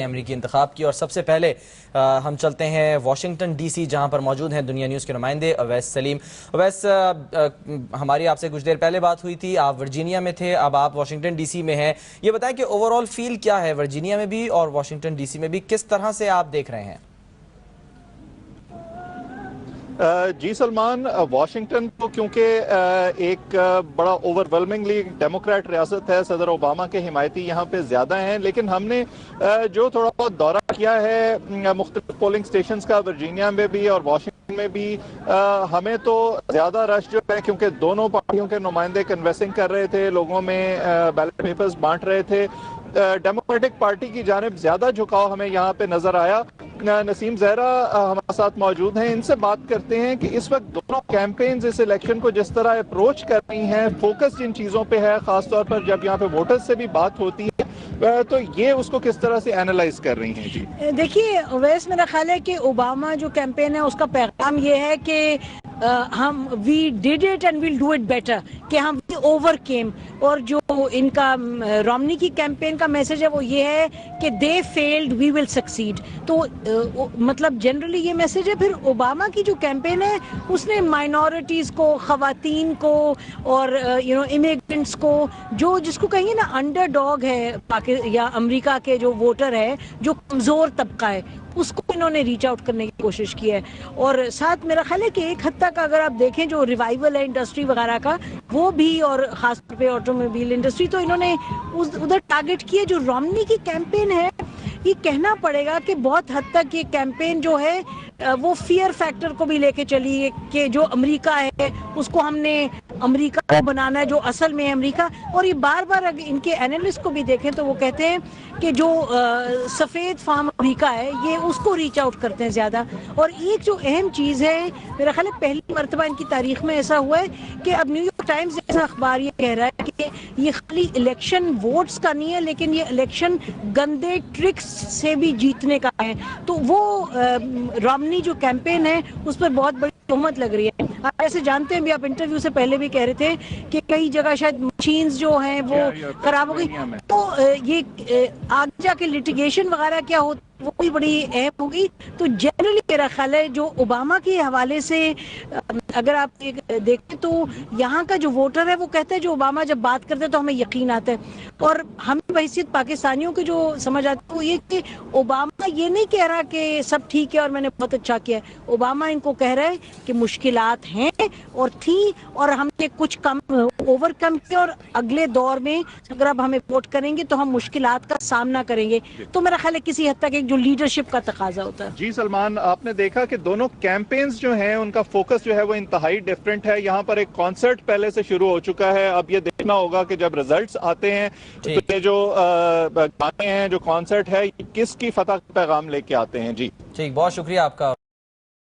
امریکی انتخاب کی اور سب سے پہلے ہم چلتے ہیں واشنگٹن ڈی سی جہاں پر موجود ہیں دنیا نیوز کے نمائندے اویس سلیم۔ اویس، ہماری آپ سے کچھ دیر پہلے بات ہوئی تھی، آپ ورجینیا میں تھے، اب آپ واشنگٹن ڈی سی میں ہیں، یہ بتائیں کہ اوورآل فیل کیا ہے ورجینیا میں بھی اور واشنگٹن ڈی سی میں بھی، کس طرح سے آپ دیکھ رہے ہیں؟ جی سلمان، واشنگٹن تو کیونکہ ایک بڑا اوور ویلمنگلی ڈیموکریٹ ریاست ہے، صدر اوباما کے حمایتی یہاں پہ زیادہ ہیں، لیکن ہم نے جو تھوڑا بہت دورہ کیا ہے مختلف پولنگ سٹیشنز کا ورجینیا میں بھی اور واشنگٹن میں بھی، ہمیں تو زیادہ رش جو ہے، کیونکہ دونوں پارٹیوں کے نمائندے کنویسنگ کر رہے تھے، لوگوں میں بیلٹ پیپرز بانٹ رہے تھے، ڈیموکریٹک پارٹی کی جانب زیادہ جھکاؤ ہمیں یہاں پہ نظر آیا۔ نسیم زہرا ہمارے ساتھ موجود ہیں، ان سے بات کرتے ہیں کہ اس وقت دونوں کیمپینز اس الیکشن کو جس طرح اپروچ کر رہی ہیں، فوکس جن چیزوں پہ ہے، خاص طور پر جب یہاں پہ ووٹرز سے بھی بات ہوتی ہے، تو یہ اس کو کس طرح سے اینالائز کر رہی ہیں؟ جی دیکھیے اویس، میرا خیال ہے کہ اوباما جو کیمپین ہے اس کا پیغام یہ ہے کہ ہم we did it and we'll do it better, کہ ہم اوور کیم، اور جو ان کا رومنی کی کیمپین کا میسج ہے وہ یہ ہے کہ دے فیلڈ وی ول سکسیڈ، تو مطلب جنرلی یہ میسج ہے۔ پھر اوباما کی جو کیمپین ہے اس نے مائنورٹیز کو، خواتین کو اور امیگرنٹس کو، جو جس کو کہیں نا انڈر ڈاگ ہے یا امریکہ کے جو ووٹر ہے، جو کمزور طبقہ ہے، اس کو انہوں نے ریچ آؤٹ کرنے کی کوشش کی ہے۔ اور ساتھ میرا خیال ہے کہ ایک حد تک اگر آپ دیکھیں جو ریوائول ہے انڈسٹری وغیرہ کا، وہ بھی، اور خاص طور پہ آٹو موبائل انڈسٹری، تو انہوں نے ادھر ٹارگٹ کیا۔ جو رومنی کی کیمپین ہے، یہ کہنا پڑے گا کہ بہت حد تک یہ کیمپین جو ہے وہ فیئر فیکٹر کو بھی لے کے چلی ہے، کہ جو امریکہ ہے اس کو ہم نے امریکہ کو بنانا ہے جو اصل میں ہے امریکہ۔ اور یہ بار بار اگر ان کے اینالسٹ کو بھی دیکھیں تو وہ کہتے ہیں کہ جو سفید فام امریکہ ہے یہ اس کو ریچ آؤٹ کرتے ہیں زیادہ۔ اور ایک جو اہم چیز ہے، میرا خیال ہے پہلی مرتبہ ان کی تاریخ میں ایسا ہوا ہے کہ اب نیو یارک ٹائمز جیسا اخبار یہ کہہ رہا ہے کہ یہ خالی الیکشن ووٹس کا نہیں ہے، لیکن یہ الیکشن گندے ٹرکس سے بھی جیتنے کا ہے۔ تو وہ رومنی جو کیمپین ہے اس پر بہت بڑی تہمت لگ رہی ہے۔ آپ ایسے جانتے ہیں بھی، آپ انٹرویو سے پہلے بھی کہہ رہے تھے کہ کئی جگہ شاید مشینز جو ہیں وہ خراب ہو گئی، تو یہ آگے جا کے لٹیگیشن وغیرہ کیا ہوتا وہ بھی بڑی اہم ہوگی۔ تو جنرلی میرا خیال ہے جو اوباما کے حوالے سے اگر آپ دیکھیں تو یہاں کا جو ووٹر ہے وہ کہتا ہے جو اوباما جب بات کرتے تو ہمیں یقین آتا ہے، اور ہمیں بحیثیت پاکستانیوں کے جو سمجھ آتا ہے وہ یہ کہ اوباما یہ نہیں کہہ رہا کہ سب ٹھیک ہے اور میں نے بہت اچھا کیا ہے۔ اوباما ان کو کہہ رہا ہے کہ مشکلات ہیں اور تھیں، اور ہم نے کچھ کم اوور کم کیا، اور اگلے دور میں اگر آپ ہمیں ووٹ کریں گے تو ہم مشکلات کا سامنا کریں گے۔ تو میرا خیال ہے کسی حد تک ایک جو لیڈرشپ کا تقاضا ہوتا ہے۔ جی سلمان، آپ نے دیکھا کہ دونوں کیمپینز جو ہیں ان کا فوکس جو ہے وہ انتہائی ڈیفرنٹ ہے۔ یہاں پر ایک کانسرٹ پہلے سے شروع ہو چکا ہے، اب یہ دیکھنا ہوگا کہ جب ریزلٹس آتے ہیں تو یہ جو گانے ہیں، جو کانسرٹ ہے، کس کی فتح کا پیغام لے کے آتے ہیں۔ جی ٹھیک، بہت شکریہ آپ کا۔